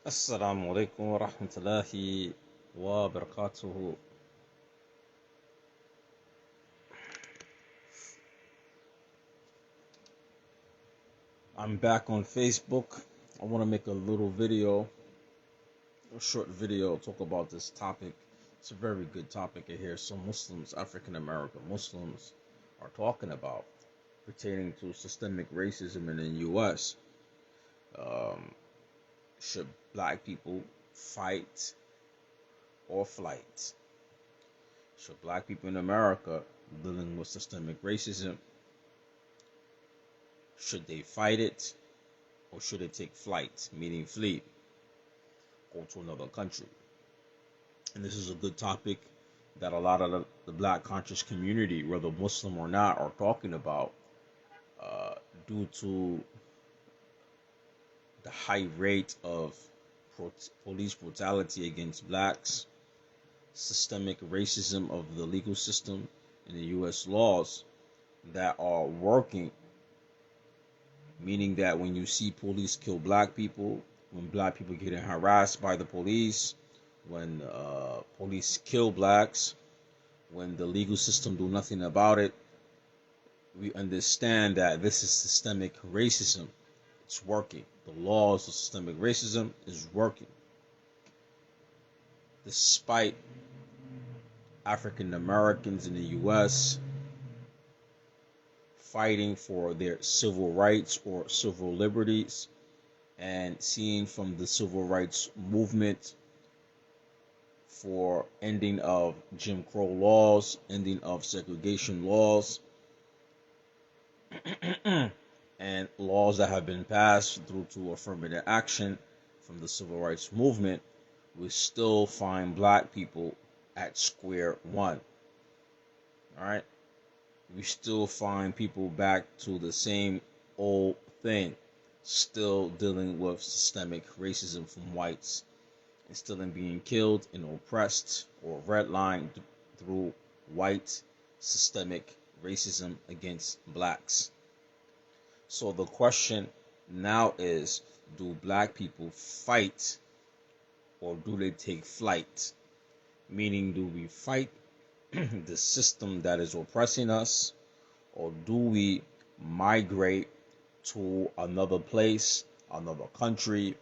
السلام عليكم ورحمة الله وبركاته. I'm back on Facebook. I want to make a little video, a short video, talk about this topic. It's a very good topic I hear some Muslims, African American Muslims, are talking about pertaining to systemic racism in the U.S. Um, should black people fight or flight? Should black people in America dealing with systemic racism, should they fight it or should they take flight, meaning flee, go to another country? And this is a good topic that a lot of the black conscious community, whether Muslim or not, are talking about uh, due to the high rate of police brutality against blacks, systemic racism of the legal system, and the U.S. laws that are working, meaning that when you see police kill black people, when black people getting harassed by the police, when police kill blacks, when the legal system do nothing about it, we understand that this is systemic racism. It's working. The laws of systemic racism is working. Despite African Americans in the U.S. fighting for their civil rights or civil liberties, and seeing from the civil rights movement for ending of Jim Crow laws, ending of segregation laws, and laws that have been passed through to affirmative action from the civil rights movement, we still find black people at square one. All right? We still find people back to the same old thing, still dealing with systemic racism from whites, and still in being killed and oppressed or redlined through white systemic racism against blacks. So the question now is, do black people fight or do they take flight? Meaning, do we fight the system that is oppressing us, or do we migrate to another place, another country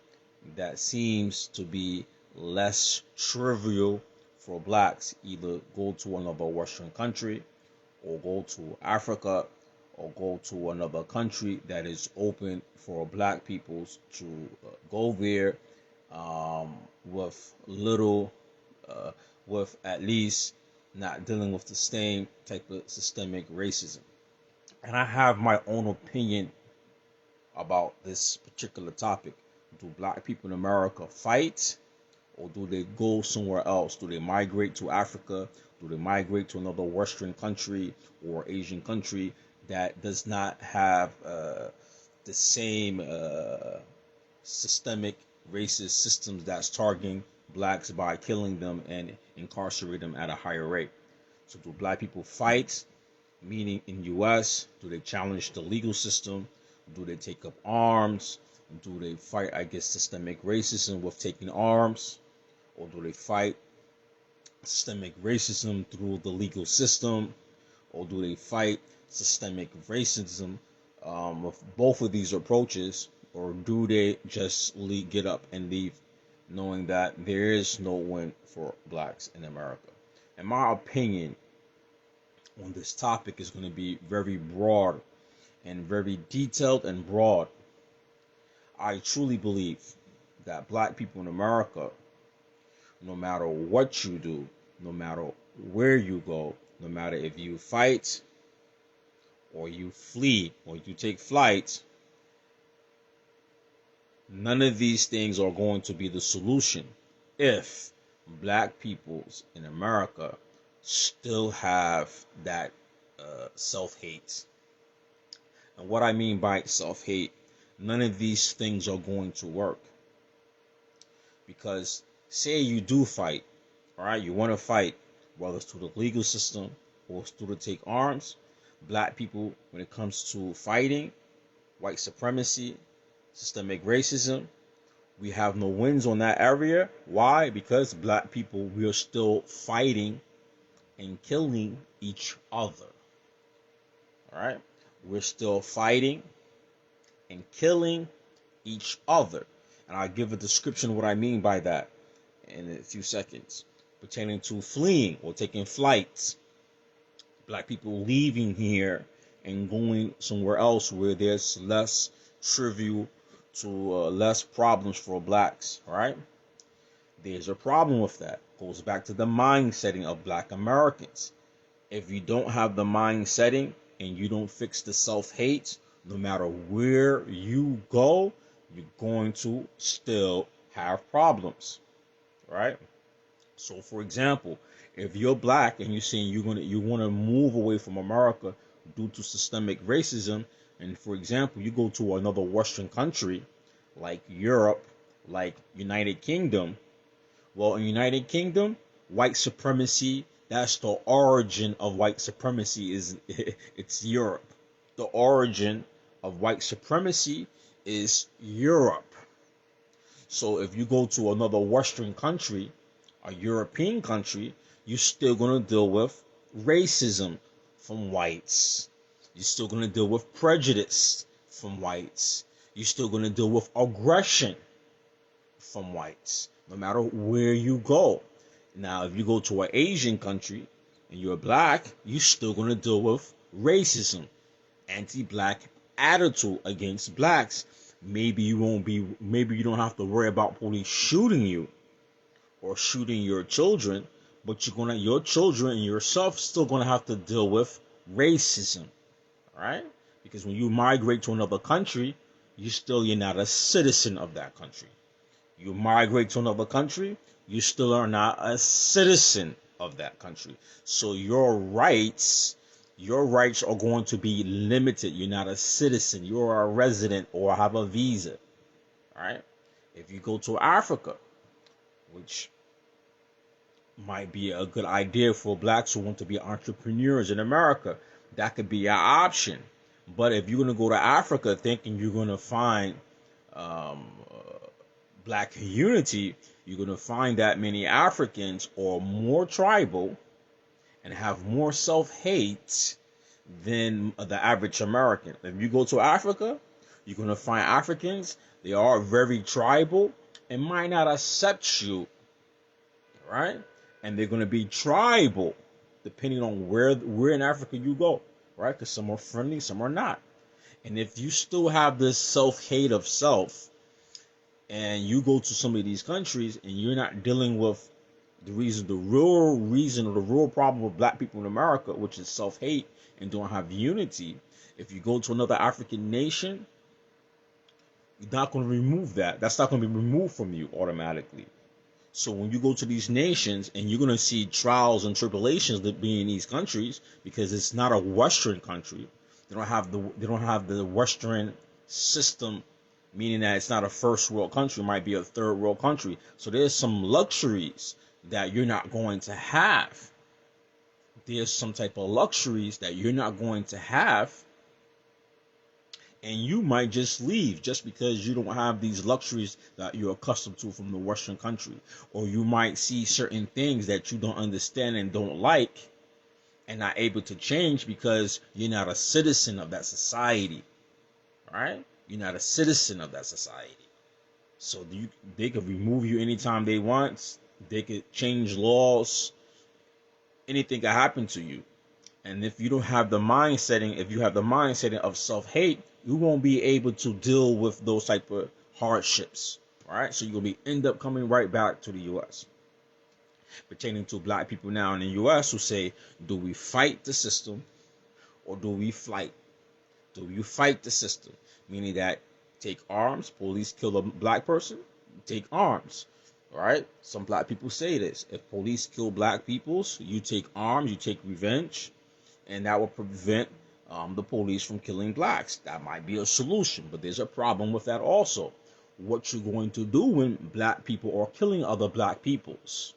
that seems to be less trivial for blacks? Either go to another Western country, or go to Africa, or go to another country that is open for black peoples to go there, with little, with at least not dealing with the same type of systemic racism. And I have my own opinion about this particular topic. Do black people in America fight, or do they go somewhere else? Do they migrate to Africa? Do they migrate to another Western country or Asian country that does not have the same systemic racist systems that's targeting blacks by killing them and incarcerating them at a higher rate? So do black people fight, meaning in US, do they challenge the legal system? Do they take up arms? Do they fight against systemic racism with taking arms? Or do they fight systemic racism through the legal system? Or do they fight systemic racism with both of these approaches? Or do they just get up and leave, knowing that there is no win for blacks in America? In my opinion on this topic is going to be very broad and very detailed and broad. I truly believe that black people in America, no matter what you do, no matter where you go, no matter if you fight or you flee or you take flight, none of these things are going to be the solution if black peoples in America still have that self-hate. And what I mean by self-hate, none of these things are going to work. Because say you do fight, all right, you want to fight, whether it's through the legal system or it's through to take arms, black people, when it comes to fighting white supremacy, systemic racism, We have no wins on that area. Why? Because black people, we are still fighting and killing each other. All right? We're still fighting and killing each other. And I'll give a description of what I mean by that in a few seconds. Pertaining to fleeing or taking flights. Black people leaving here and going somewhere else where there's less trivial to less problems for blacks, right? There's a problem with that. Goes back to the mind setting of black Americans. If you don't have the mind setting and you don't fix the self-hate, no matter where you go, you're going to still have problems, right? So, for example, if you're black and you're saying you want to move away from America due to systemic racism, and for example, you go to another Western country like Europe, like United Kingdom. Well, in United Kingdom, white supremacy, that's the origin of white supremacy is it's Europe. The origin of white supremacy is Europe. So if you go to another Western country, a European country, you're still going to deal with racism from whites. You're still going to deal with prejudice from whites. You're still going to deal with aggression from whites, no matter where you go. Now, if you go to an Asian country and you're black, you're still going to deal with racism, anti-black attitude against blacks. Maybe you don't have to worry about police shooting you or shooting your children, but your children and yourself still gonna have to deal with racism, right? Because when you migrate to another country, you're not a citizen of that country. You migrate to another country, you still are not a citizen of that country. So your rights are going to be limited. You're not a citizen. You're a resident or have a visa, right? If you go to Africa, which might be a good idea for blacks who want to be entrepreneurs in America, that could be an option. But if you're going to go to Africa thinking you're going to find um, black unity, you're going to find that many Africans are more tribal and have more self-hate than the average American. If you go to Africa, you're going to find Africans, they are very tribal and might not accept you, right? And they're going to be tribal depending on where in Africa you go, right? Because some are friendly, some are not. And if you still have this self-hate of self and you go to some of these countries and you're not dealing with the real reason or the real problem with black people in America, which is self-hate and don't have unity, if you go to another African nation, you're not going to remove that. That's not going to be removed from you automatically. So when you go to these nations and you're going to see trials and tribulations that be in these countries because it's not a Western country. They don't have the Western system, meaning that it's not a first world country, it might be a third world country. So there's some luxuries that you're not going to have. There's some type of luxuries that you're not going to have. And you might just leave just because you don't have these luxuries that you're accustomed to from the Western country. Or you might see certain things that you don't understand and don't like and not able to change because you're not a citizen of that society. Right? You're not a citizen of that society. So they could remove you anytime they want. They could change laws. Anything can happen to you. And if you don't have the mindsetting, if you have the mindsetting of self-hate, you won't be able to deal with those type of hardships. All right, so you're gonna end up coming right back to the U.S. Pertaining to black people now in the U.S. who say, do we fight the system or do we flight? Do you fight the system? Meaning that take arms, police kill a black person, take arms. All right, some black people say this. If police kill black people, you take arms, you take revenge, and that will prevent the police from killing blacks. That might be a solution, but there's a problem with that also. What you're going to do when black people are killing other black peoples?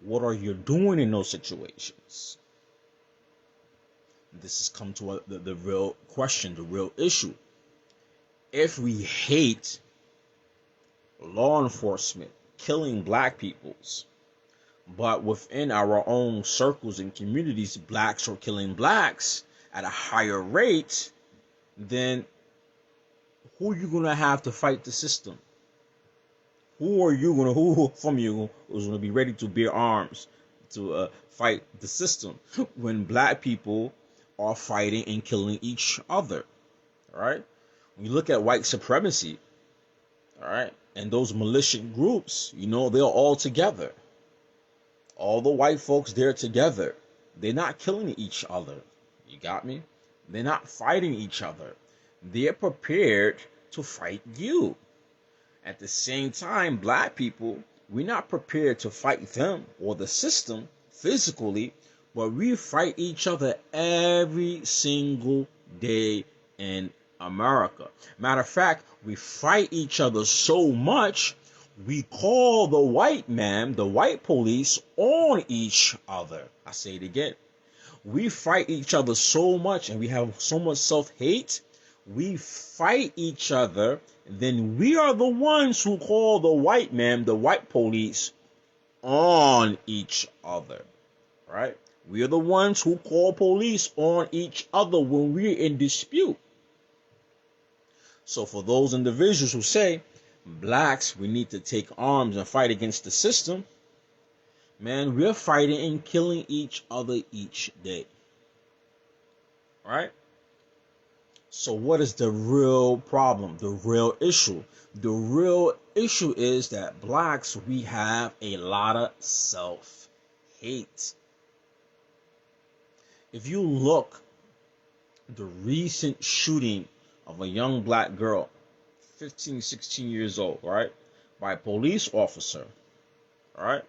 What are you doing in those situations? This has come to the real question, the real issue. If we hate law enforcement killing black peoples, but within our own circles and communities, blacks are killing blacks at a higher rate, then who are you gonna have to fight the system? Who from you is gonna be ready to bear arms to fight the system when black people are fighting and killing each other? All right. When you look at white supremacy, all right, and those militant groups, they're all together. All the white folks, they're together. They're not killing each other. You got me? They're not fighting each other. They're prepared to fight you. At the same time, black people, we're not prepared to fight them or the system physically, but we fight each other every single day in America. Matter of fact, we fight each other so much, we call the white man, the white police, on each other. I say it again. We fight each other so much and we have so much self-hate. We fight each other, then we are the ones who call the white man, the white police, on each other. Right? We are the ones who call police on each other when we're in dispute. So for those individuals who say, blacks, we need to take arms and fight against the system, man, we're fighting and killing each other each day. Right? So what is the real problem? The real issue? The real issue is that blacks, we have a lot of self-hate. If you look, the recent shooting of a young black girl, 15, 16 years old, right, by a police officer, right?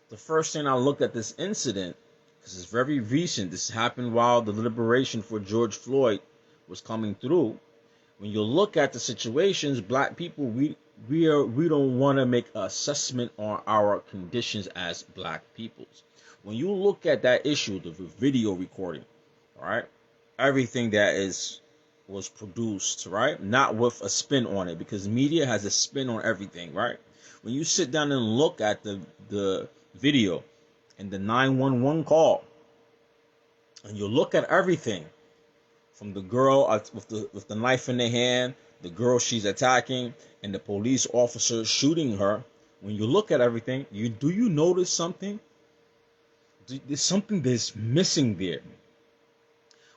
The first thing I looked at this incident, because it's very recent, this happened while the liberation for George Floyd was coming through. When you look at the situations, black people, we don't want to make an assessment on our conditions as black peoples. When you look at that issue, the video recording, all right, everything that was produced, right, not with a spin on it, because media has a spin on everything, right? When you sit down and look at the video and the 911 call, and you look at everything, from the girl with the knife in their hand, the girl she's attacking, and the police officer shooting her. When you look at everything, do you notice something? There's something that's missing there.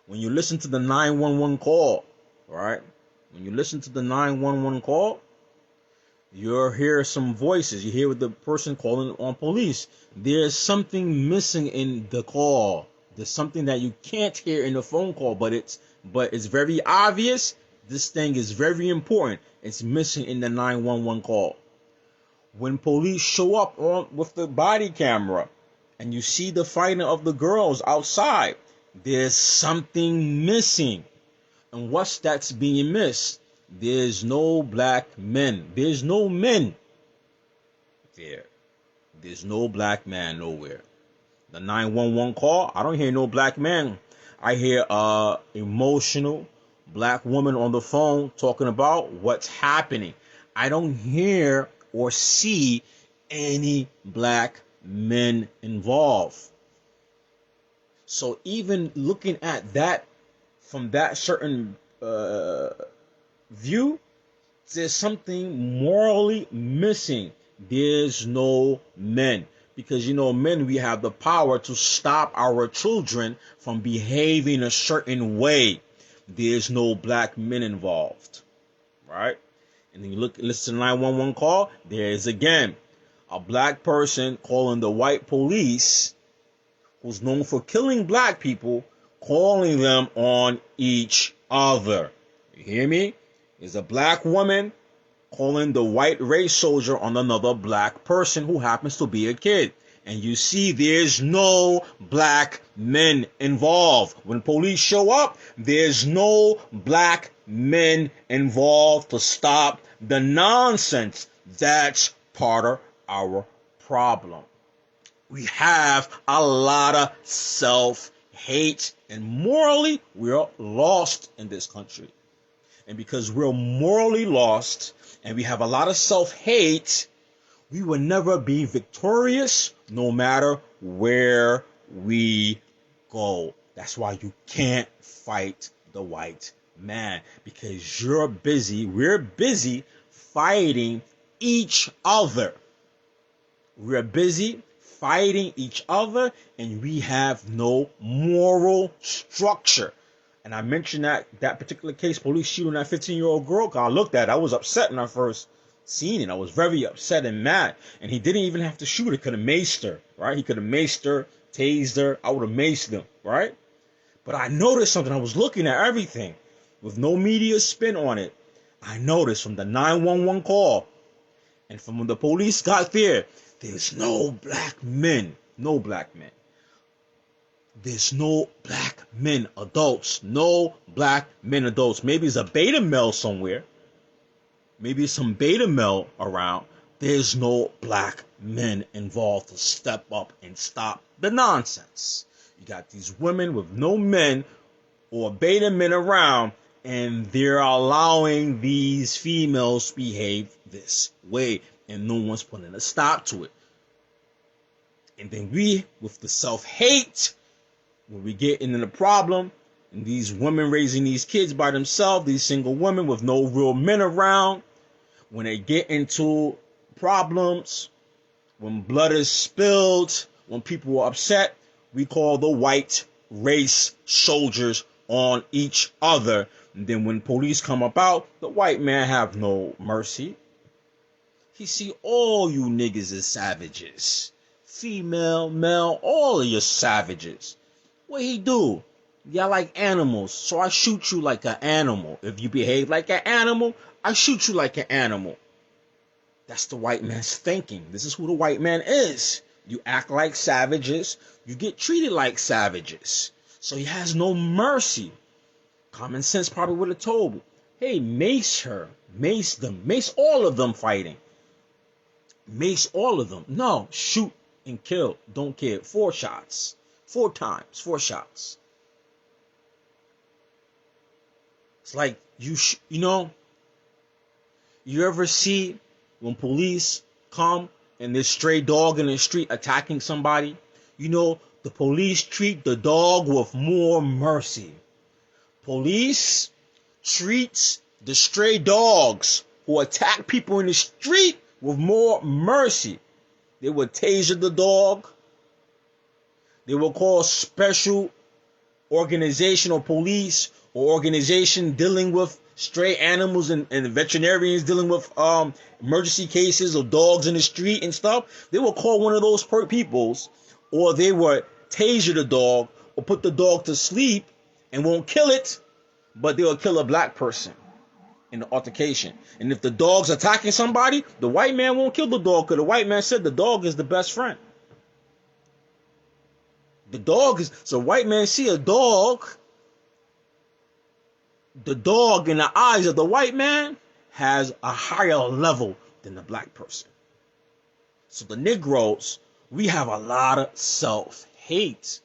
When you listen to the 911 call, right? When you listen to the 911 call, you hear some voices. You hear the person calling on police. There's something missing in the call. There's something that you can't hear in the phone call, but it's very obvious. This thing is very important. It's missing in the 911 call. When police show up with the body camera and you see the fighting of the girls outside, there's something missing. And what's that's being missed? There's no black men. There's no men there. There's no black man nowhere. The 911 call, I don't hear no black man. I hear emotional black woman on the phone talking about what's happening. I don't hear or see any black men involved. So even looking at that from that certain view, there's something morally missing. There's no men. Because, men, we have the power to stop our children from behaving a certain way. There's no black men involved. Right? And then you listen to 911 call. There is again a black person calling the white police, who's known for killing black people, calling them on each other. You hear me? There's a black woman calling the white race soldier on another black person who happens to be a kid. And you see there's no black men involved. When police show up, there's no black men involved to stop the nonsense. That's part of our problem. We have a lot of self-hate, and morally, we're lost in this country. And because we're morally lost and we have a lot of self-hate, we will never be victorious no matter where we go. That's why you can't fight the white man, because we're busy fighting each other. We're busy fighting each other, and we have no moral structure. And I mentioned that particular case, police shooting that 15-year-old girl. I looked at it. I was upset when I first seen it. I was very upset and mad. And he didn't even have to shoot her. Could have maced her, right? He could have maced her, tased her. I would have maced them, right? But I noticed something. I was looking at everything with no media spin on it. I noticed from the 911 call and from when the police got there, there's no black men. No black men. There's no black men, adults. No black men, adults. Maybe it's a beta male somewhere. Maybe some beta male around. There's no black men involved to step up and stop the nonsense. You got these women with no men or beta men around, and they're allowing these females to behave this way, and no one's putting a stop to it. And then we, with the self-hate, when we get into the problem, and these women raising these kids by themselves, these single women with no real men around, when they get into problems, when blood is spilled, when people are upset, we call the white race soldiers on each other. And then when police come about, the white man have no mercy. He see all you niggas as savages. Female, male, all of you savages. What he do? Y'all like animals, so I shoot you like an animal. If you behave like an animal, I shoot you like an animal. That's the white man's thinking. This is who the white man is. You act like savages, you get treated like savages. So he has no mercy. Common sense probably would have told, hey, mace her, mace them, mace all of them fighting. Mace all of them. No, shoot and kill. Don't care. 4 shots. 4 times. 4 shots. It's like, you ever see when police come and this stray dog in the street attacking somebody? The police treat the dog with more mercy. Police treats the stray dogs who attack people in the street with more mercy. They would taser the dog. They will call special organization or police or organization dealing with stray animals and veterinarians dealing with emergency cases of dogs in the street and stuff. They will call one of those peoples, or they would taser the dog or put the dog to sleep and won't kill it, but they will kill a black person in the altercation. And if the dog's attacking somebody, the white man won't kill the dog, because the white man said the dog is the best friend. So white man see a dog, the dog in the eyes of the white man has a higher level than the black person. So the Negroes, we have a lot of self-hate.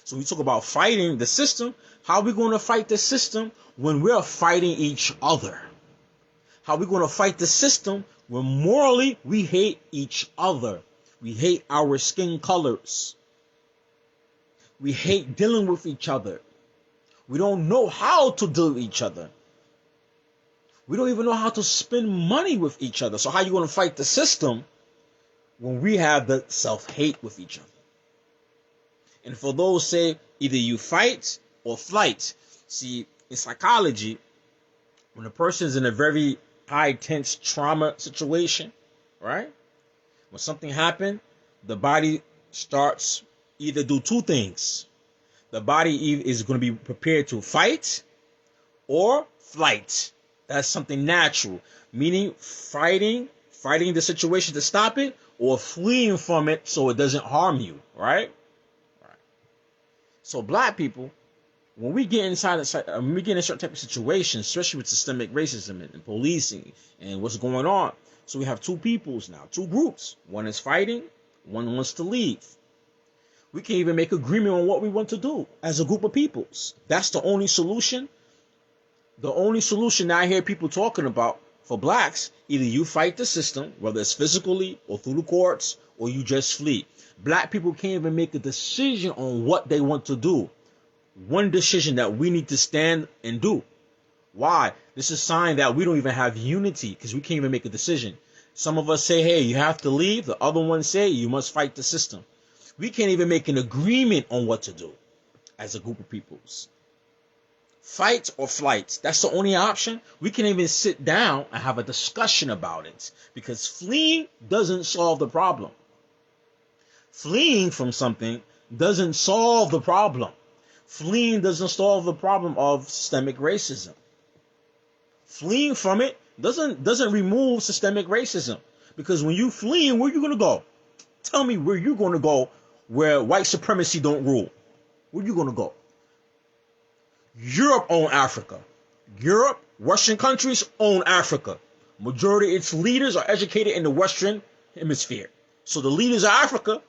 So we talk about fighting the system. How are we going to fight the system when we're fighting each other? How are we going to fight the system when morally we hate each other? We hate our skin colors. We hate dealing with each other. We don't know how to deal with each other. We don't even know how to spend money with each other. So how are you going to fight the system when we have the self-hate with each other? And for those say either you fight or flight. See, in psychology, when a person is in a very high tense trauma situation, right? When something happened, the body starts either do 2 things. The body is going to be prepared to fight or flight. That's something natural, meaning fighting the situation to stop it, or fleeing from it so it doesn't harm you, right? So black people, when we get in a certain type of situation, especially with systemic racism and policing and what's going on, so we have 2 peoples now, 2 groups. One is fighting, one wants to leave. We can't even make agreement on what we want to do as a group of peoples. That's the only solution. The only solution that I hear people talking about for blacks, either you fight the system, whether it's physically or through the courts, or you just flee. Black people can't even make a decision on what they want to do. One decision that we need to stand and do. Why? This is a sign that we don't even have unity because we can't even make a decision. Some of us say, hey, you have to leave. The other ones say you must fight the system. We can't even make an agreement on what to do as a group of peoples. Fight or flight. That's the only option. We can't even sit down and have a discussion about it because fleeing doesn't solve the problem. Fleeing from something doesn't solve the problem. Fleeing doesn't solve the problem of systemic racism. Fleeing from it doesn't remove systemic racism. Because when you fleeing, where you going to go? Tell me where you're going to go where white supremacy don't rule. Where you going to go? Europe own Africa. Europe, Western countries own Africa. Majority of its leaders are educated in the Western hemisphere. So the leaders of Africa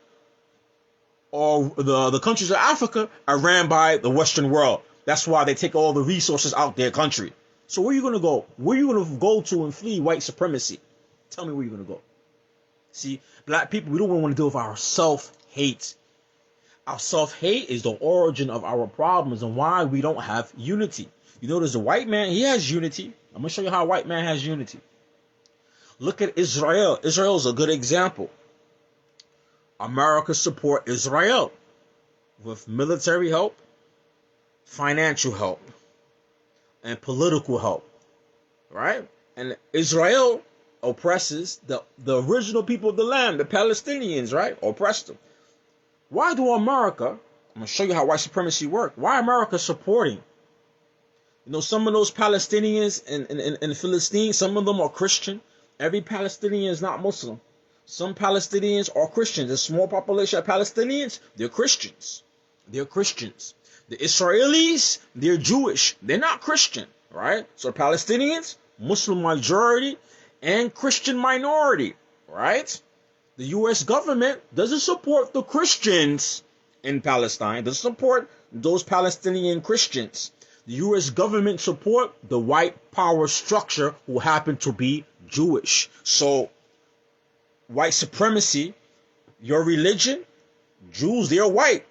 or the countries of Africa are ran by the Western world. That's why they take all the resources out their country. So where are you going to go? Where are you going to go to and flee white supremacy? Tell me where you're going to go. See, black people, we don't want to deal with our self-hate. Our self-hate is the origin of our problems and why we don't have unity. You notice the white man, he has unity. I'm going to show you how a white man has unity. Look at Israel. Israel is a good example. America support Israel with military help, financial help, and political help. Right? And Israel oppresses the original people of the land, the Palestinians, right? Oppress them. Why do America, I'm going to show you how white supremacy works. Why America supporting? You know, some of those Palestinians and Philistines, some of them are Christian. Every Palestinian is not Muslim. Some Palestinians are Christians. A small population of Palestinians, they're Christians. They're Christians. The Israelis, they're Jewish. They're not Christian, right? So Palestinians, Muslim majority, and Christian minority, right? The U.S. government doesn't support the Christians in Palestine. Doesn't support those Palestinian Christians. The U.S. government support the white power structure who happen to be Jewish. So, white supremacy, your religion, Jews, they're white.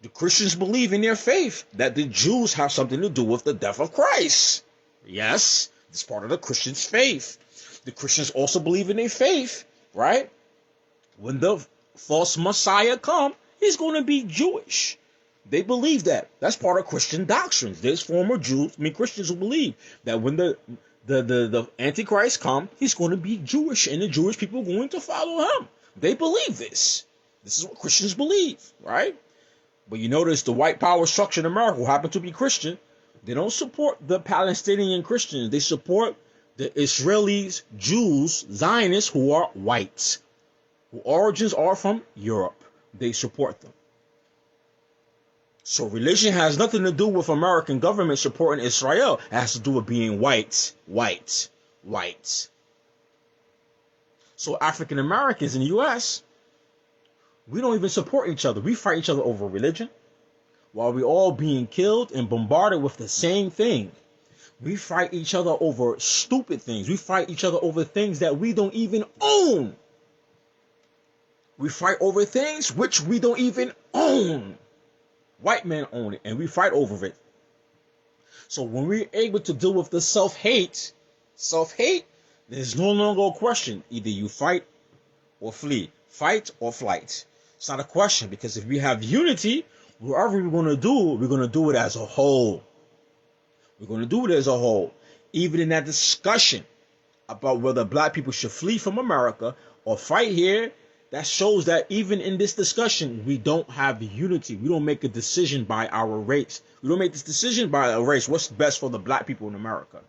The Christians believe in their faith that the Jews have something to do with the death of Christ. Yes, it's part of the Christian's faith. The Christians also believe in their faith, right? When the false Messiah come, he's going to be Jewish. They believe that. That's part of Christian doctrines. There's former Jews, Christians who believe that when the Antichrist come, he's going to be Jewish, and the Jewish people are going to follow him. They believe this. This is what Christians believe, right? But you notice the white power structure in America, who happen to be Christian, they don't support the Palestinian Christians. They support the Israelis, Jews, Zionists, who are whites, who origins are from Europe. They support them. So religion has nothing to do with American government supporting Israel. It has to do with being white. So African Americans in the U.S., we don't even support each other. We fight each other over religion while we all being killed and bombarded with the same thing. We fight each other over stupid things. We fight each other over things that we don't even own. We fight over things which we don't even own. White men own it, and we fight over it. So when we're able to deal with the self-hate, there's no longer a question. Either you fight or flee. Fight or flight. It's not a question, because if we have unity, whatever we're going to do it as a whole. We're going to do it as a whole. Even in that discussion about whether black people should flee from America or fight here, that shows that even in this discussion, we don't have unity. We don't make a decision by our race. We don't make this decision by a race. What's best for the black people in America?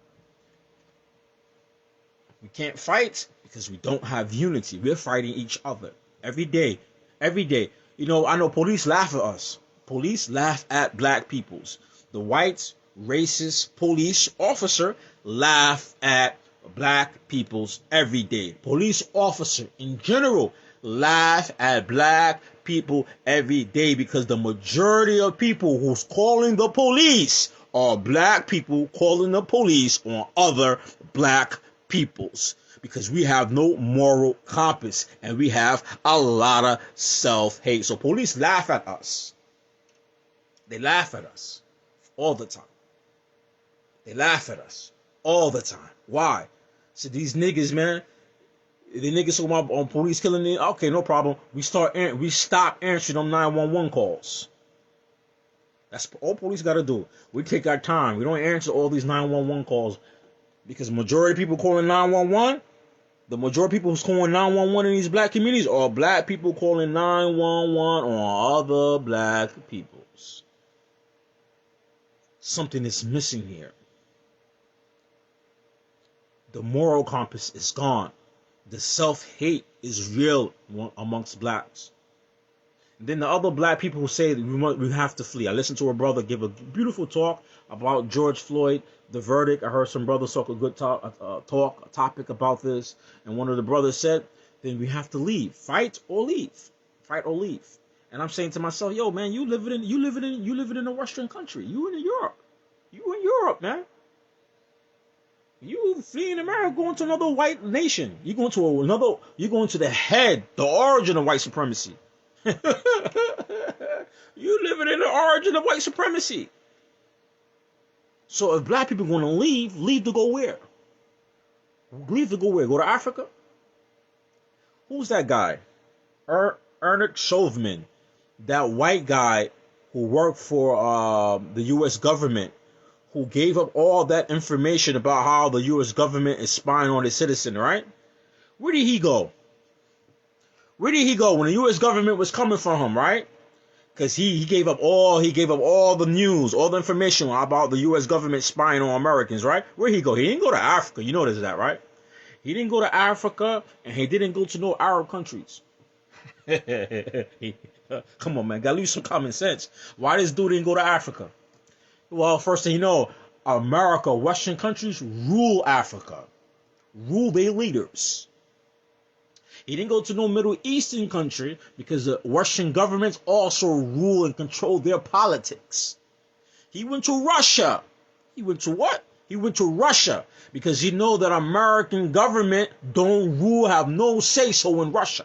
We can't fight because we don't have unity. We're fighting each other every day. Every day. You know, I know police laugh at us. Police laugh at black peoples. The white, racist police officer laugh at black peoples every day. Police officer in general laugh at black people every day because the majority of people who's calling the police are black people calling the police on other black peoples because we have no moral compass and we have a lot of self-hate. So police laugh at us. They laugh at us all the time. They laugh at us all the time. Why? So these niggas, man, the niggas talking about on police killing me. Okay, no problem. We stop answering them 911 calls. That's all police got to do. We take our time. We don't answer all these 911 calls because the majority of people calling 911, the majority of people who's calling 911 in these black communities are black people calling 911 on other black peoples. Something is missing here. The moral compass is gone. The self-hate is real amongst blacks. And then the other black people who say that we have to flee. I listened to a brother give a beautiful talk about George Floyd, the verdict. I heard some brothers talk a good topic about this. And one of the brothers said, then we have to leave. Fight or leave. Fight or leave. And I'm saying to myself, yo, man, you living in a Western country. You in Europe. You in Europe, man. You fleeing America, going to another white nation. You're going to the head, the origin of white supremacy. You living in the origin of white supremacy. So if black people are going to leave to go where? Leave to go where? Go to Africa? Who's that guy? Ernest Chauvin, that white guy who worked for the U.S. government, who gave up all that information about how the U.S. government is spying on its citizen, right? Where did he go? Where did he go when the U.S. government was coming for him, right? Because he gave up all the news, all the information about the U.S. government spying on Americans, right? Where did he go? He didn't go to Africa. You notice that, right? He didn't go to Africa, and he didn't go to no Arab countries. Come on, man. Gotta use some common sense. Why this dude didn't go to Africa? Well, first thing you know, America, Western countries rule Africa. Rule their leaders. He didn't go to no Middle Eastern country because the Western governments also rule and control their politics. He went to Russia. He went to what? He went to Russia because he know that American government don't rule, have no say-so in Russia.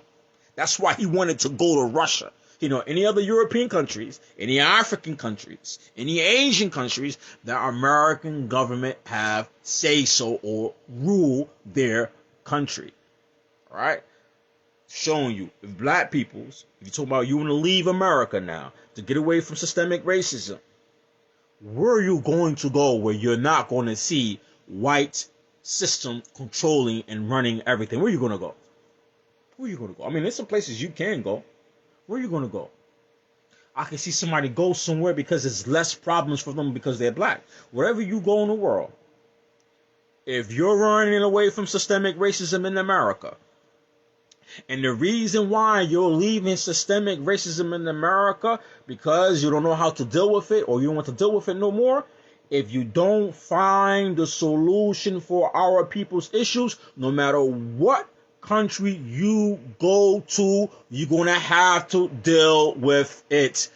That's why he wanted to go to Russia. You know, any other European countries, any African countries, any Asian countries, the American government have say-so or rule their country. All right? Showing you, if black peoples, if you talk about you want to leave America now to get away from systemic racism, where are you going to go where you're not going to see white system controlling and running everything? Where are you going to go? Where are you going to go? I mean, there's some places you can go. Where are you going to go? I can see somebody go somewhere because there's less problems for them because they're black. Wherever you go in the world, if you're running away from systemic racism in America, and the reason why you're leaving systemic racism in America because you don't know how to deal with it or you don't want to deal with it no more, if you don't find the solution for our people's issues, no matter what country you go to, you're going to have to deal with it.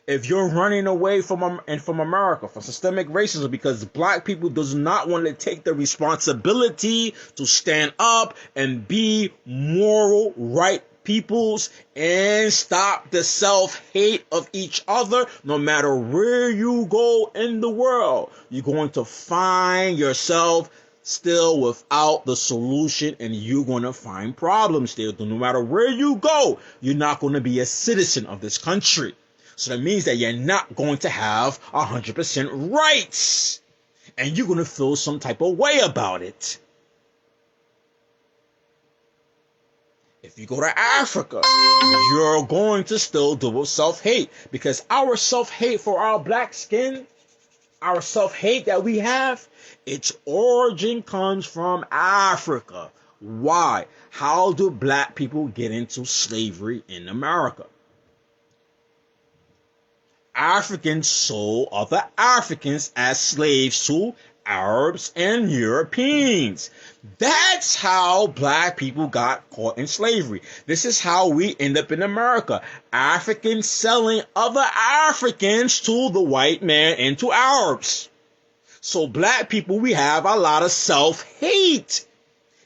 If you're running away from America for systemic racism because black people does not want to take the responsibility to stand up and be moral, right peoples and stop the self-hate of each other, no matter where you go in the world, you're going to find yourself still without the solution and you're going to find problems there. No matter where you go, you're not going to be a citizen of this country. So that means that you're not going to have 100% rights. And you're going to feel some type of way about it. If you go to Africa, you're going to still deal with self-hate. Because our self-hate for our black skin, our self-hate that we have, its origin comes from Africa. Why? How do black people get into slavery in America? Africans sold other Africans as slaves to Arabs and Europeans. That's how black people got caught in slavery. This is how we end up in America. Africans selling other Africans to the white man and to Arabs. So black people, we have a lot of self-hate.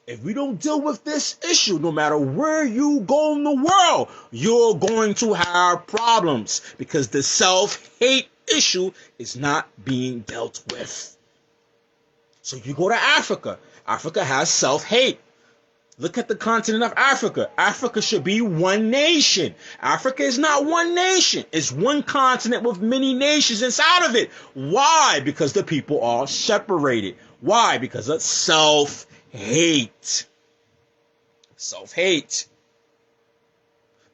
If we don't deal with this issue, no matter where you go in the world, you're going to have problems because the self-hate issue is not being dealt with. So you go to Africa. Africa has self-hate. Look at the continent of Africa. Africa should be one nation. Africa is not one nation. It's one continent with many nations inside of it. Why? Because the people are separated. Why? Because of self-hate. Self-hate.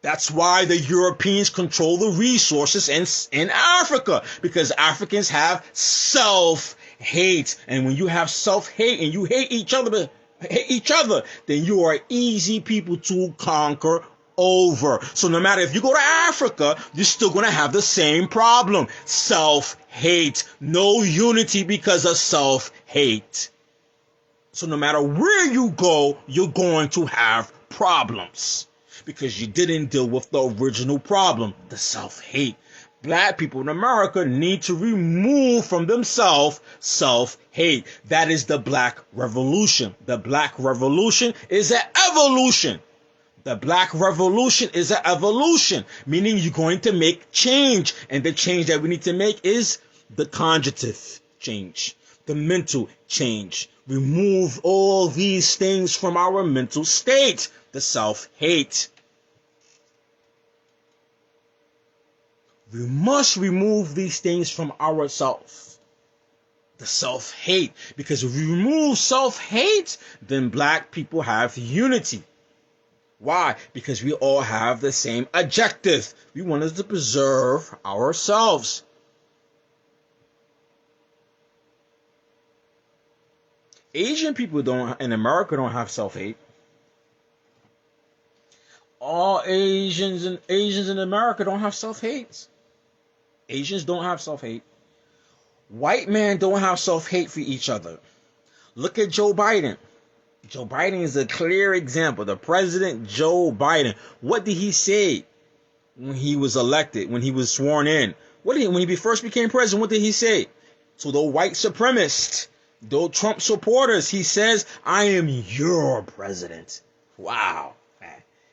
That's why the Europeans control the resources in Africa. Because Africans have self-hate. And when you have self-hate and you hate each other, then you are easy people to conquer over. So no matter if you go to Africa, you're still going to have the same problem. Self-hate. No unity because of self-hate. So no matter where you go, you're going to have problems because you didn't deal with the original problem, the self-hate. Black people in America need to remove from themselves self-hate. That is the Black Revolution. The Black Revolution is an evolution. The Black Revolution is an evolution, meaning you're going to make change. And the change that we need to make is the cognitive change, the mental change. Remove all these things from our mental state, the self-hate. We must remove these things from ourselves. The self-hate. Because if we remove self-hate, then black people have unity. Why? Because we all have the same objective. We want to preserve ourselves. Asian people in America don't have self-hate. All Asians in America don't have self-hate. Asians don't have self-hate. White men don't have self-hate for each other. Look at Joe Biden. Joe Biden is a clear example. The president, Joe Biden. What did he say when he was elected, when he was sworn in? When he first became president, what did he say? To the white supremacists, those Trump supporters, he says, I am your president. Wow.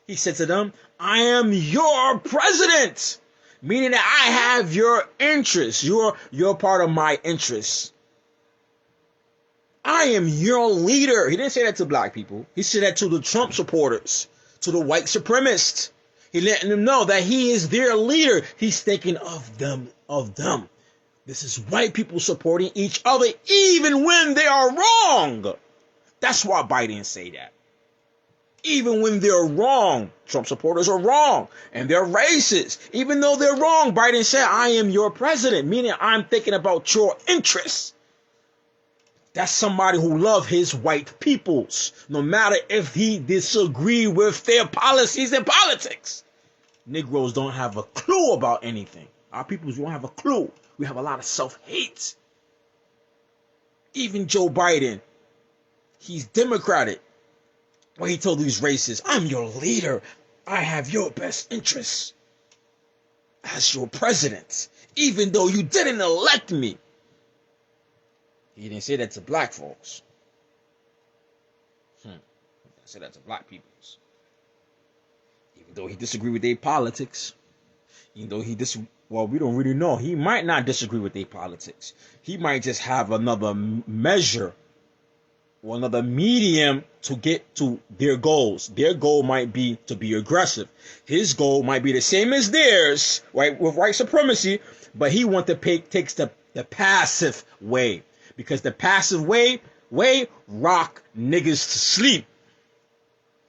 He said to them, I am your president. Meaning that I have your interests. You're part of my interests. I am your leader. He didn't say that to black people. He said that to the Trump supporters, to the white supremacists. He letting them know that he is their leader. He's thinking of them. This is white people supporting each other even when they are wrong. That's why Biden say that. Even when they're wrong, Trump supporters are wrong and they're racist. Even though they're wrong, Biden said, I am your president, meaning I'm thinking about your interests. That's somebody who loves his white peoples, no matter if he disagree with their policies and politics. Negroes don't have a clue about anything. Our peoples don't have a clue. We have a lot of self-hate. Even Joe Biden, he's Democratic. Well, he told these racists, I'm your leader. I have your best interests as your president, even though you didn't elect me. He didn't say that to black folks. He didn't say that to black peoples. Even though he disagreed with their politics. Even though well, we don't really know. He might not disagree with their politics. He might just have another measure or another medium to get to their goals. Their goal might be to be aggressive. His goal might be the same as theirs, right, with white supremacy, but he wants to takes the passive way. Because the passive way rock niggas to sleep.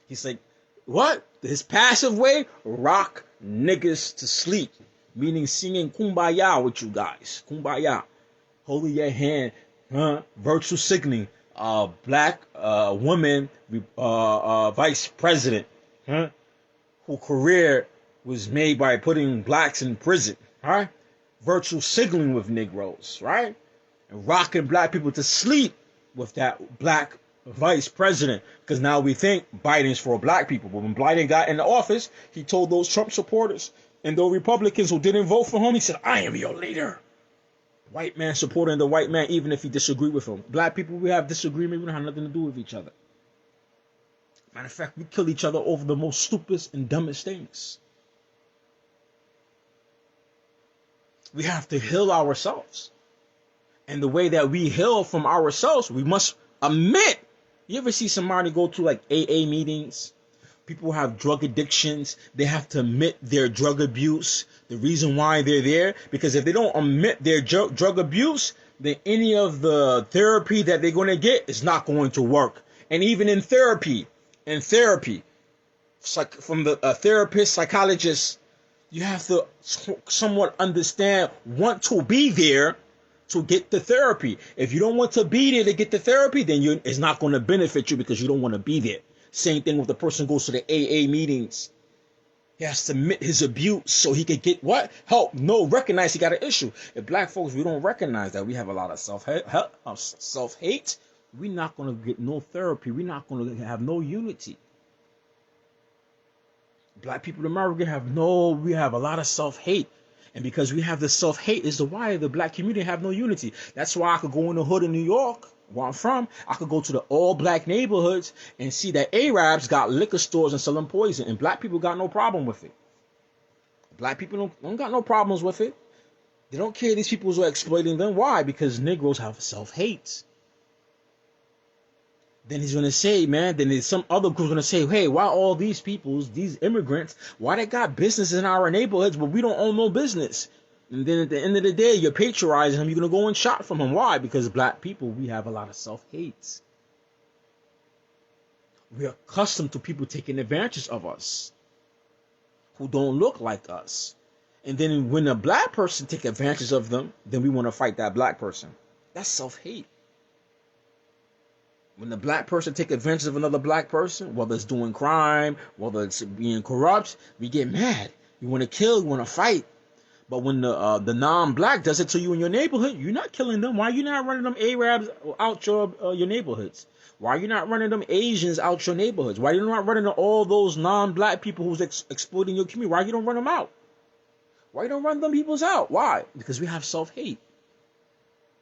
He's like, what? His passive way rock niggas to sleep. Meaning singing kumbaya with you guys. Kumbaya. Holding your hand. Virtual signaling. Black woman vice president. Whose career was made by putting blacks in prison. Right? Virtual signaling with Negroes. Right? rocking black people to sleep with that black vice president, because now we think Biden's for black people. But when Biden got in the office, he told those Trump supporters and those Republicans who didn't vote for him, he said, I am your leader. White man supporting the white man, even if he disagreed with him. Black people, we have disagreement, we don't have nothing to do with each other. Matter of fact, we kill each other over the most stupidest and dumbest things. We have to heal ourselves. And the way that we heal from ourselves, we must admit. You ever see somebody go to like AA meetings? People have drug addictions. They have to admit their drug abuse. The reason why they're there, because if they don't admit their drug abuse, then any of the therapy that they're going to get is not going to work. And even in therapy, from the therapist, psychologist, you have to somewhat understand, want to be there to get the therapy. If you don't want to be there to get the therapy, then it's not going to benefit you because you don't want to be there. Same thing with the person who goes to the AA meetings. He has to admit his abuse so he can get what? Help. No, recognize he got an issue. If black folks, we don't recognize that we have a lot of self-hate, we're not going to get no therapy. We're not going to have no unity. Black people in America we have a lot of self-hate. And because we have the self-hate is the why the black community have no unity. That's why I could go in the hood in New York, where I'm from. I could go to the all black neighborhoods and see that Arabs got liquor stores and selling poison, and black people got no problem with it. Black people don't got no problems with it. They don't care these people are exploiting them. Why? Because Negroes have self-hate. Then he's going to say, man, then there's some other group's going to say, hey, why all these peoples, these immigrants, why they got businesses in our neighborhoods, but we don't own no business? And then at the end of the day, you're patronizing him. You're going to go and shot from him. Why? Because black people, we have a lot of self-hate. We're accustomed to people taking advantage of us who don't look like us. And then when a black person takes advantage of them, then we want to fight that black person. That's self-hate. When the black person take advantage of another black person, whether it's doing crime, whether it's being corrupt, we get mad. You want to kill, you want to fight. But when the non-black does it to you in your neighborhood, you're not killing them. Why are you not running them Arabs out your neighborhoods? Why are you not running them Asians out your neighborhoods? Why are you not running all those non-black people who's exploiting your community? Why you don't run them out? Why you don't run them peoples out? Why? Because we have self-hate.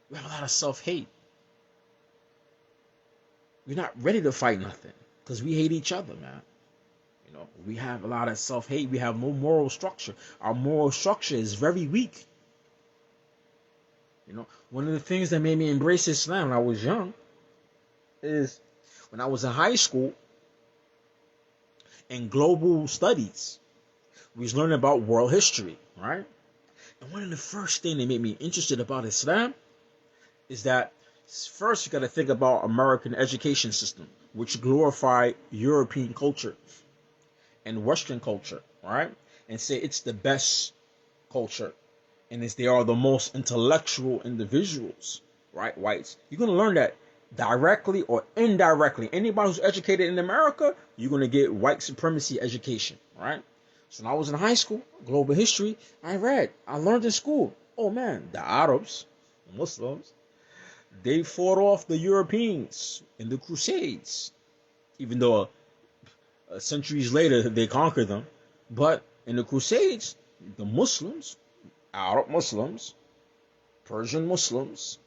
We have a lot of self-hate. We're not ready to fight nothing because we hate each other, man. You know, we have a lot of self-hate. We have no moral structure. Our moral structure is very weak. You know, one of the things that made me embrace Islam when I was young is when I was in high school in global studies, we was learning about world history, right? And one of the first things that made me interested about Islam is that first, you got to think about American education system, which glorify European culture and Western culture, right? And say it's the best culture, and they are the most intellectual individuals, right? Whites. You're gonna learn that directly or indirectly. Anybody who's educated in America, you're gonna get white supremacy education, right? So when I was in high school, global history, I learned in school. Oh man, the Arabs, the Muslims, they fought off the Europeans in the Crusades, even though centuries later they conquered them. But in the Crusades, the Muslims, Arab Muslims, Persian Muslims,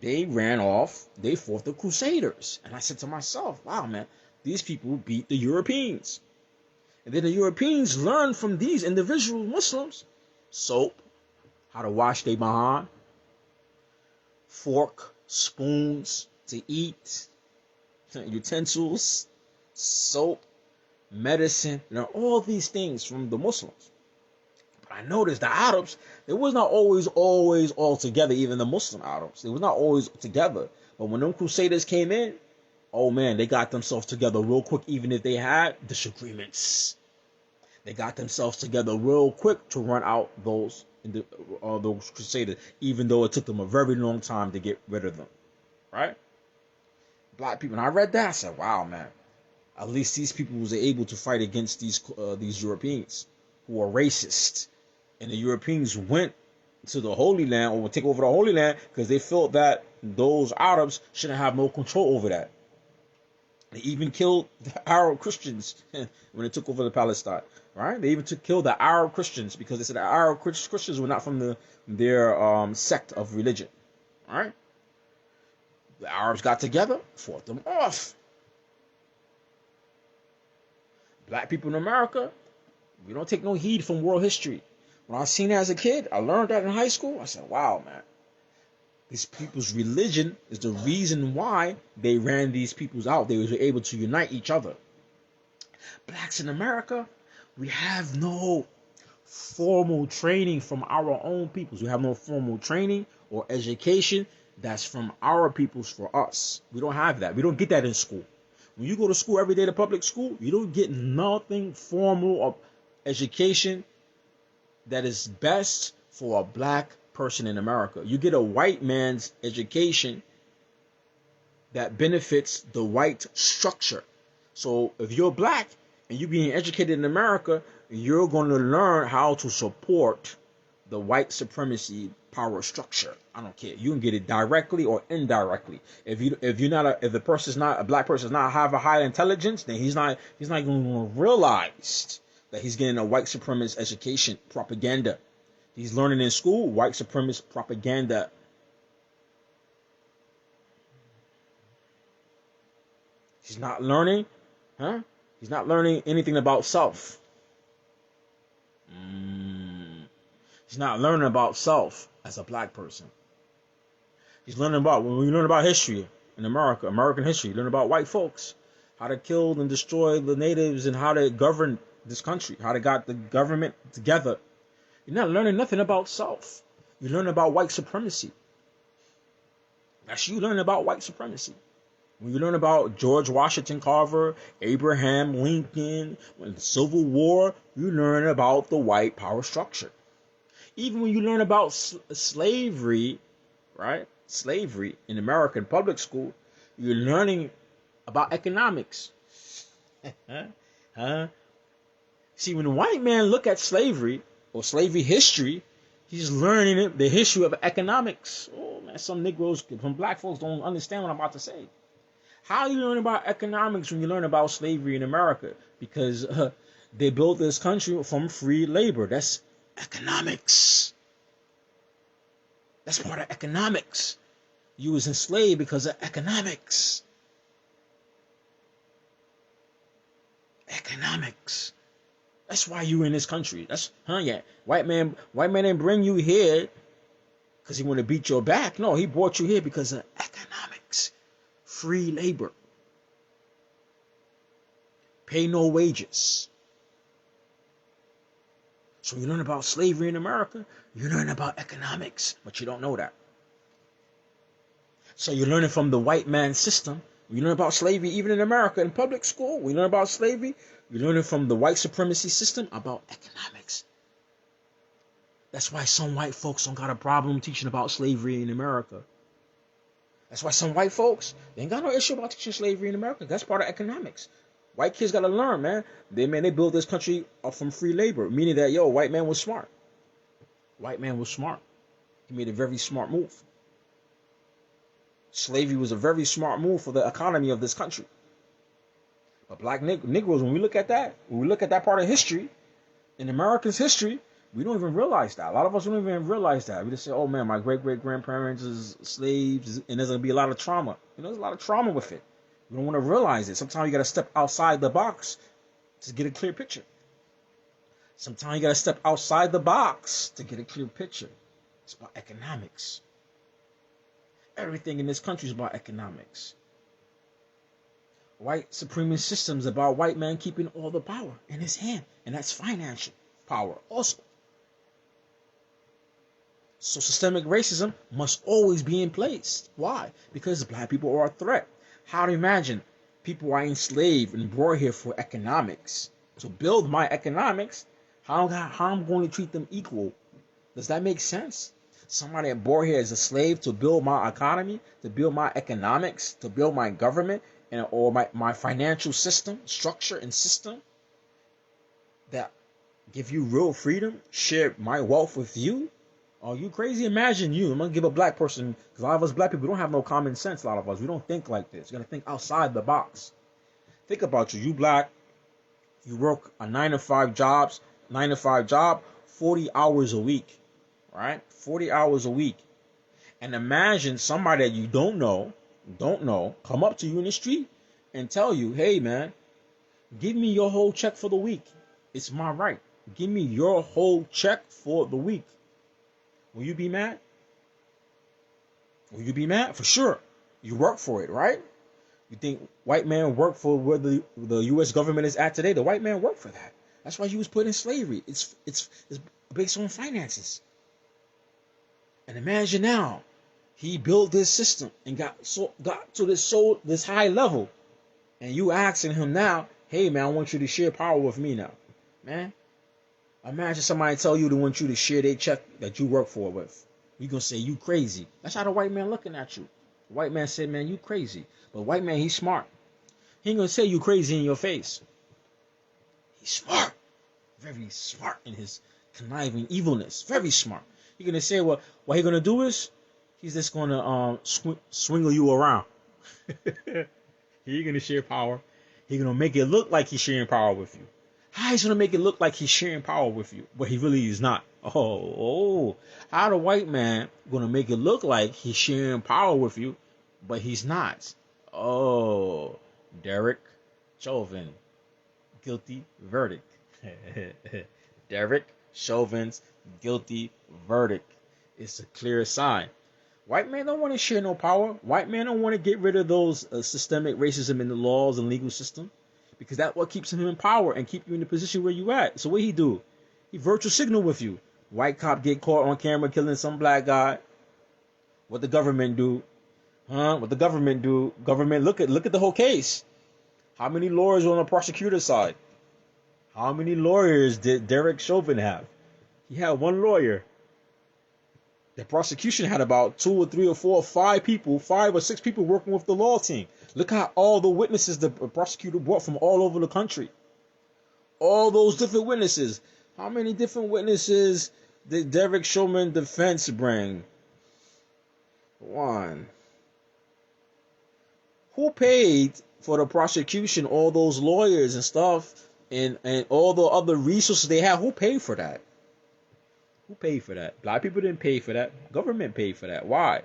they ran off, they fought the Crusaders. And I said to myself, wow, man, these people beat the Europeans. And then the Europeans learned from these individual Muslims soap, how to wash their behind, fork, spoons to eat, utensils, soap, medicine, all these things from the Muslims. But I noticed the Arabs, they was not always all together, even the Muslim Arabs. They was not always together. But when them Crusaders came in, oh man, they got themselves together real quick, even if they had disagreements. They got themselves together real quick to run out those Crusaders, even though it took them a very long time to get rid of them, right? Black people. And I read that, I said, wow, man, at least these people was able to fight against these Europeans who are racist. And the Europeans went to the Holy Land or take over the Holy Land because they felt that those Arabs shouldn't have no control over that. They even killed the Arab Christians when they took over the Palestine. Right? They even killed the Arab Christians because they said the Arab Christians were not from their sect of religion. All right? The Arabs got together, fought them off. Black people in America, we don't take no heed from world history. When I seen that as a kid, I learned that in high school. I said, wow, man. These people's religion is the reason why they ran these peoples out. They were able to unite each other. Blacks in America, we have no formal training from our own peoples. We have no formal training or education that's from our peoples for us. We don't have that. We don't get that in school. When you go to school every day to public school, you don't get nothing formal or education that is best for a black person in America. You get a white man's education that benefits the white structure. So if you're black and you're being educated in America, you're going to learn how to support the white supremacy power structure. I don't care. You can get it directly or indirectly. If the person's not a black person, not have a high intelligence, then he's not going to realize that he's getting a white supremacist education propaganda. He's learning in school white supremacist propaganda. He's not learning, He's not learning anything about self. He's not learning about self as a black person. He's learning about, when we learn about history in America, American history, you learn about white folks, how they killed and destroyed the natives and how they governed this country, how they got the government together. You're not learning nothing about self. You learn about white supremacy. That's you learning about white supremacy. When you learn about George Washington Carver, Abraham Lincoln, when the Civil War, you learn about the white power structure. Even when you learn about slavery, right? Slavery in American public school, you're learning about economics. See, when a white man look at slavery or slavery history, he's learning the history of economics. Oh man, some Negroes, some black folks don't understand what I'm about to say. How you learn about economics when you learn about slavery in America? Because they built this country from free labor. That's economics. That's part of economics. You was enslaved because of economics. Economics. That's why you in this country. White man didn't bring you here because he want to beat your back. No, he brought you here because of economics. Free labor. Pay no wages. So you learn about slavery in America, you learn about economics, but you don't know that. So you're learning from the white man system. You learn about slavery even in America in public school. We learn about slavery. You're learning from the white supremacy system about economics. That's why some white folks don't got a problem teaching about slavery in America. That's why some white folks, they ain't got no issue about teaching slavery in America. That's part of economics. White kids got to learn, man. They built this country up from free labor, meaning that, white man was smart. White man was smart. He made a very smart move. Slavery was a very smart move for the economy of this country. But black Negroes, when we look at that part of history, in America's history, we don't even realize that. A lot of us don't even realize that. We just say, oh man, my great-great-grandparents is slaves, and there's going to be a lot of trauma. There's a lot of trauma with it. We don't want to realize it. Sometimes you got to step outside the box to get a clear picture. Sometimes you got to step outside the box to get a clear picture. It's about economics. Everything in this country is about economics. White supremacist system is about white man keeping all the power in his hand. And that's financial power also. So systemic racism must always be in place. Why? Because black people are a threat. How to imagine people are enslaved and brought here for economics. To build my economics, how I'm going to treat them equal? Does that make sense? Somebody that brought here as a slave to build my economy, to build my economics, to build my government, or my financial system, structure and system that give you real freedom, share my wealth with you. Oh, you crazy? Imagine you. I'm gonna give a black person, because a lot of us black people don't have no common sense. A lot of us, we don't think like this. You're gonna think outside the box. Think about you. You black. You work a 9 to 5 jobs, 9 to 5 job, 40 hours a week, right? 40 hours a week. And imagine somebody that you don't know, come up to you in the street and tell you, hey man, give me your whole check for the week. It's my right. Give me your whole check for the week. Will you be mad? Will you be mad? For sure. You work for it, right? You think white man work for where the U.S. government is at today? The white man worked for that. That's why he was put in slavery. It's based on finances. And imagine now, he built this system and got to this high level, and you asking him now, hey man, I want you to share power with me now, man. Imagine somebody tell you they want you to share their check that you work for with. You gonna say you crazy. That's how the white man looking at you. The white man said, man, you crazy. But white man, he's smart. He ain't gonna say you crazy in your face. He's smart. Very smart in his conniving evilness. Very smart. He's gonna say, well, what he gonna do is, he's just gonna swingle you around. He ain't gonna share power. He's gonna make it look like he's sharing power with you. How he's gonna make it look like he's sharing power with you, but he really is not. Oh, how the white man gonna make it look like he's sharing power with you, but he's not? Oh, Derek Chauvin, guilty verdict. Derek Chauvin's guilty verdict. It's a clear sign. White man don't want to share no power. White man don't want to get rid of those systemic racism in the laws and legal system, because that's what keeps him in power and keep you in the position where you at. So what he do? He virtual signal with you. White cop get caught on camera killing some black guy. What the government do? What the government do? Government look at the whole case. How many lawyers are on the prosecutor's side? How many lawyers did Derek Chauvin have? He had one lawyer. The prosecution had about 2 or 3 or 4 or 5 people, 5 or 6 people working with the law team. Look how all the witnesses the prosecutor brought from all over the country. All those different witnesses. How many different witnesses did Derek Chauvin defense bring? 1. Who paid for the prosecution, all those lawyers and stuff, and all the other resources they have? Who paid for that? Who paid for that? Black people didn't pay for that. Government paid for that. Why?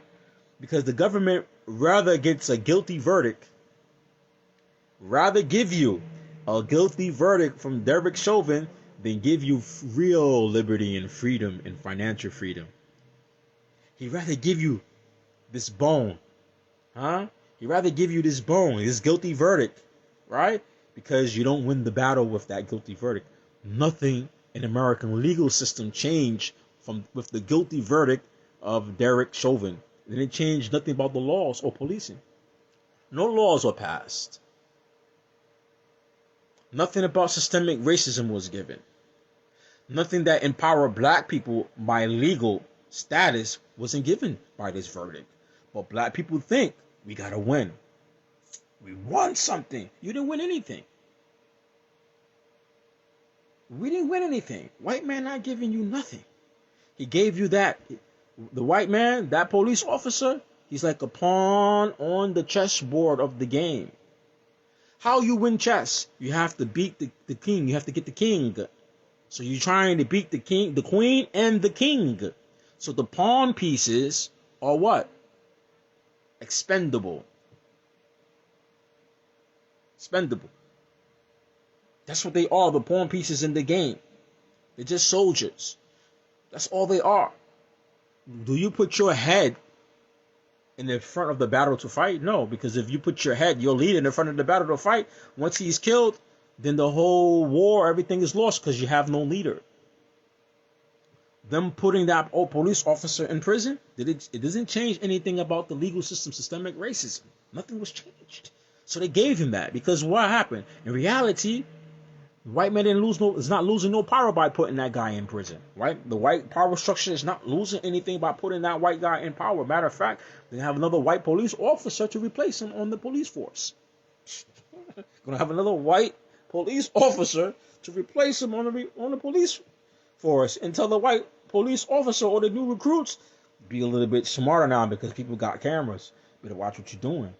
Because the government rather gets a guilty verdict, rather give you a guilty verdict from Derek Chauvin than give you real liberty and freedom and financial freedom. He'd rather give you this bone. He'd rather give you this bone, this guilty verdict, right? Because you don't win the battle with that guilty verdict. Nothing in American legal system changed with the guilty verdict of Derek Chauvin. It didn't change nothing about the laws or policing. No laws were passed. Nothing about systemic racism was given. Nothing that empowered black people by legal status wasn't given by this verdict. But black people think we gotta win. We won something. You didn't win anything. We didn't win anything. White man not giving you nothing. He gave you that. The white man, that police officer, he's like a pawn on the chessboard of the game. How you win chess? You have to beat the king. You have to get the king. So you're trying to beat the king, the queen, and the king. So the pawn pieces are what? Expendable. Expendable. That's what they are, the pawn pieces in the game. They're just soldiers. That's all they are. Do you put your head in the front of the battle to fight? No, because if you put your head, your leader in the front of the battle to fight, once he's killed, then the whole war, everything is lost because you have no leader. Them putting that old police officer in prison, it doesn't change anything about the legal system, systemic racism. Nothing was changed. So they gave him that because what happened? In reality, the white man is not losing no power by putting that guy in prison, right? The white power structure is not losing anything by putting that white guy in power. Matter of fact, they have another white police officer to replace him on the police force. Gonna have another white police officer to replace him on the police force until the white police officer or the new recruits, be a little bit smarter now because people got cameras. Better watch what you're doing.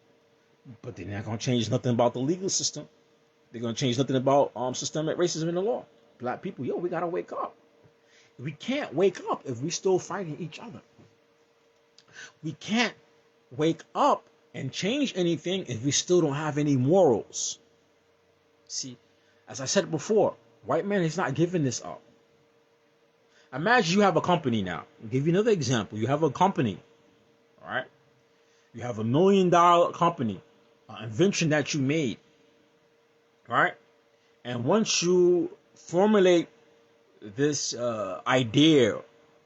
But they're not gonna change nothing about the legal system. They're gonna change nothing about systemic racism in the law. Black people, yo, we gotta wake up. We can't wake up if we still fighting each other. We can't wake up and change anything if we still don't have any morals. See, as I said before, white man is not giving this up. Imagine you have a company now. I'll give you another example. You have a company, all right? You have $1 million company, an invention that you made, right? And once you formulate this idea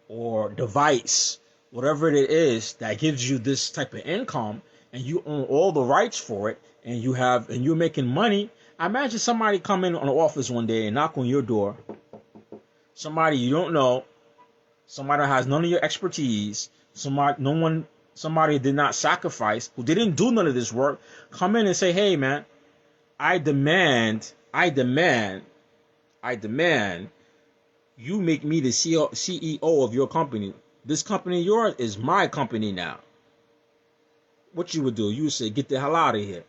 or device, whatever it is that gives you this type of income, and you own all the rights for it, and you're making money. Imagine somebody come in on the office one day and knock on your door. Somebody you don't know, somebody that has none of your expertise, somebody did not sacrifice, who didn't do none of this work, come in and say, "Hey, man, I demand, you make me the CEO of your company. This company of yours is my company now." What you would do? You would say, "Get the hell out of here."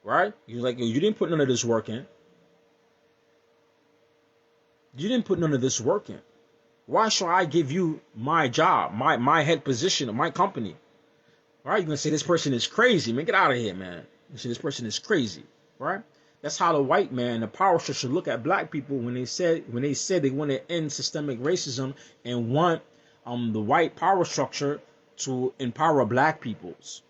Right? You're like, "You didn't put none of this work in. You didn't put none of this work in. Why should I give you my job, my head position of my company?" Right? You're going to say, "This person is crazy. Man, get out of here, man." You say, "This person is crazy." Right? That's how the white man, the power structure, should look at black people when they said they want to end systemic racism and want the white power structure to empower black peoples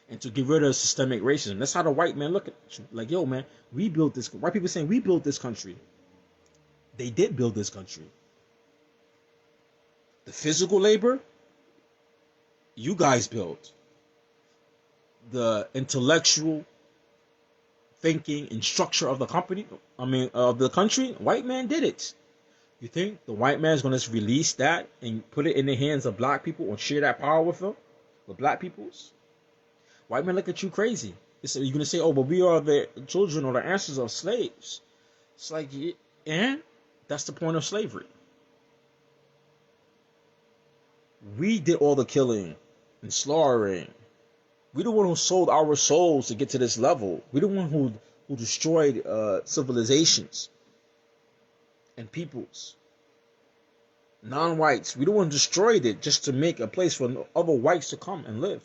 and to get rid of systemic racism. That's how the white man look at you. Like, "Yo, man, we built this." White people saying, "We built this country." They did build this country. The physical labor, you guys built. The intellectual thinking and structure of the of the country, white man did it. You think the white man is going to release that and put it in the hands of black people or share that power with them, with black peoples? White men look at you crazy. You're going to say, "Oh, but we are the children or the ancestors of slaves." It's like, and that's the point of slavery. We did all the killing and slaughtering. We the one who sold our souls to get to this level. We the one who destroyed civilizations and peoples. Non-whites, we the one who destroyed it just to make a place for other whites to come and live.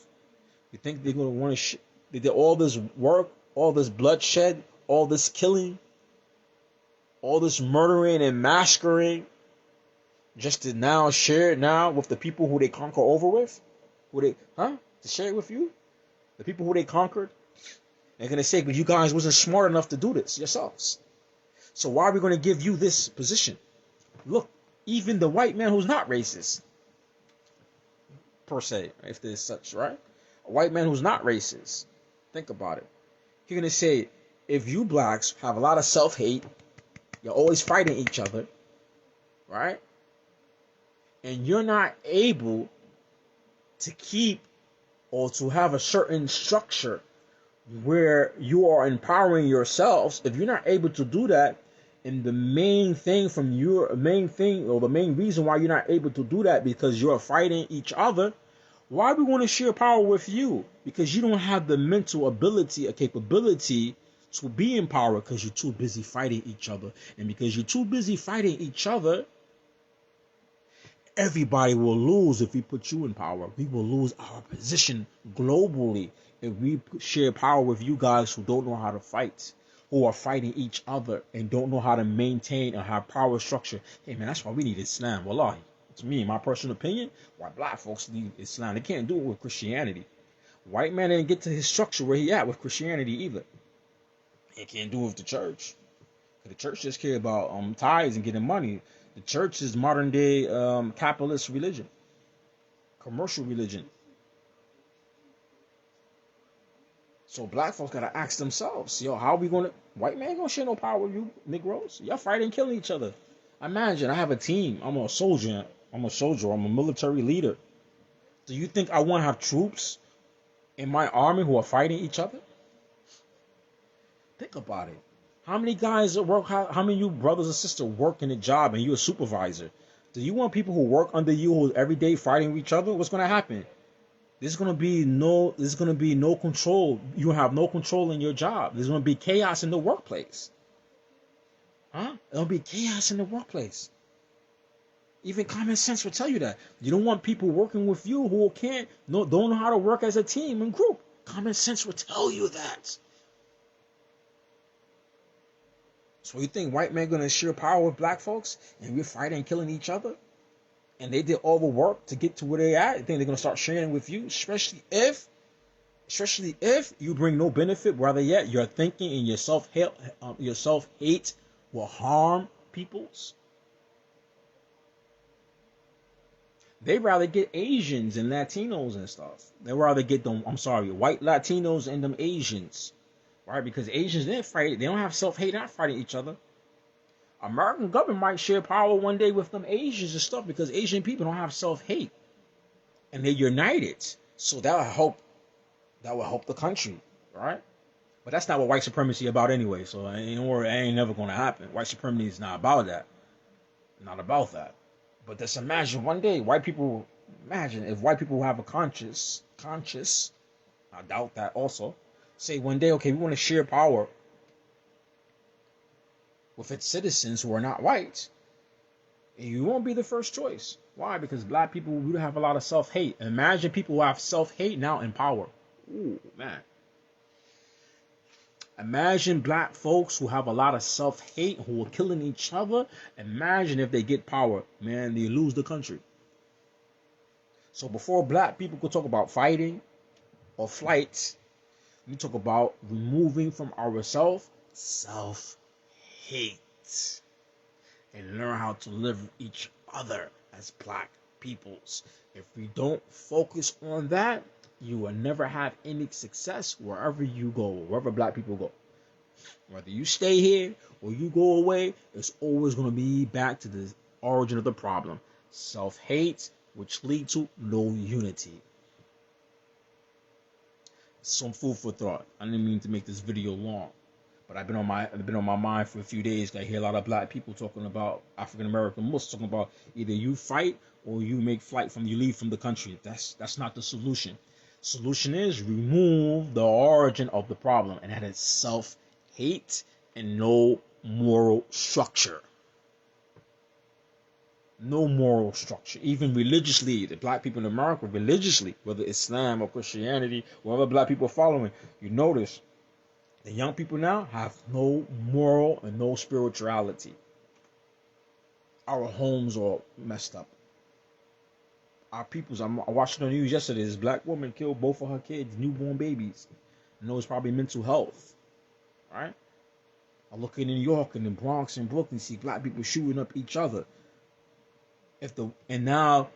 You think they're going to want to? They did all this work, all this bloodshed, all this killing, all this murdering and massacring, just to now share it now with the people who they conquer over with, to share it with you, the people who they conquered. They're gonna say, "But you guys wasn't smart enough to do this yourselves. So why are we going to give you this position?" Look, even the white man who's not racist, per se, if there's such, right? A white man who's not racist, think about it. You're gonna say, if you blacks have a lot of self-hate, you're always fighting each other, right? And you're not able to keep or to have a certain structure where you are empowering yourselves. If you're not able to do that, and the main reason why you're not able to do that because you're fighting each other, why we want to share power with you? Because you don't have the mental ability or capability to be in power because you're too busy fighting each other. And because you're too busy fighting each other, everybody will lose if we put you in power. We will lose our position globally if we share power with you guys who don't know how to fight, who are fighting each other and don't know how to maintain or have power structure. Hey, man, that's why we need Islam. Wallahi. To me, in my personal opinion, why black folks need Islam. They can't do it with Christianity. White man didn't get to his structure where he at with Christianity either. He can't do it with the church. The church just care about tithes and getting money. The church is modern day capitalist religion, commercial religion. So black folks gotta ask themselves, yo, how are we gonna? White man ain't gonna share no power with you, Negroes. Y'all fighting and killing each other. Imagine I have a team. I'm a soldier. I'm a military leader. Do you think I want to have troops in my army who are fighting each other? Think about it. How many guys work? How many of you brothers and sisters work in a job and you're a supervisor? Do you want people who work under you who every day fighting each other? What's going to happen? There's gonna be no control. You have no control in your job. There's gonna be chaos in the workplace. Huh? There'll be chaos in the workplace. Even common sense will tell you that. You don't want people working with you who don't know how to work as a team and group. Common sense will tell you that. So you think white men gonna share power with black folks and we're fighting and killing each other? And they did all the work to get to where they at. You think they're gonna start sharing with you, especially if you bring no benefit, rather yet your thinking and your self-hate will harm peoples. They rather get Asians and Latinos and stuff. They rather get white Latinos and them Asians, right? Because Asians didn't fight. They don't have self-hate. They're not fighting each other. American government might share power one day with them Asians and stuff because Asian people don't have self-hate, and they're united. So that will help the country, right? But that's not what white supremacy about anyway. So I ain't never gonna happen. White supremacy is not about that. Not about that. But just imagine one day imagine if white people have a conscious, I doubt that also, say one day, okay, we want to share power with its citizens who are not white. And you won't be the first choice. Why? Because black people, we have a lot of self-hate. Imagine people who have self-hate now in power. Ooh, man. Imagine black folks who have a lot of self-hate, who are killing each other. Imagine if they get power. Man, they lose the country. So before black people could talk about fighting or flight, we talk about removing from ourselves self-hate. And learn how to live with each other as black peoples. If we don't focus on that, you will never have any success wherever you go, wherever black people go. Whether you stay here or you go away, it's always going to be back to the origin of the problem. Self-hate, which leads to no unity. Some food for thought. I didn't mean to make this video long, but I've been on my mind for a few days. I hear a lot of black people talking about African American Muslims talking about either you fight or you leave from the country. That's not the solution. Solution is remove the origin of the problem, and that is self-hate and no moral structure. No moral structure. Even religiously, the black people in America, religiously, whether Islam or Christianity, whatever black people are following, you notice the young people now have no moral and no spirituality. Our homes are messed up. Our peoples, I watched the news yesterday, this black woman killed both of her kids, newborn babies. I know it's probably mental health, right? I look in New York and the Bronx and Brooklyn, see black people shooting up each other. And now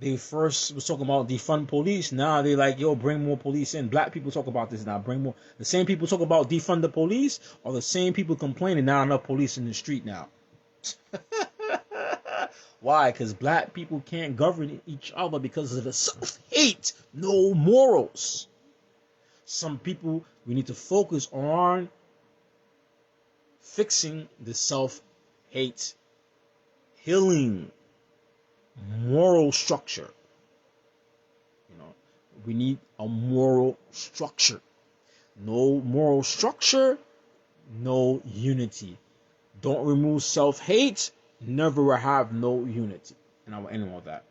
they first was talking about defund police. Now they like, yo, bring more police in. Black people talk about this now. Bring more. The same people talk about defund the police, or the same people complaining not enough police in the street now. Why? Because black people can't govern each other because of the self-hate, no morals. Some people, we need to focus on fixing the self-hate, healing moral structure. We need a moral structure. No moral structure, no unity. Don't remove self-hate, never have no unity. And I will end on that.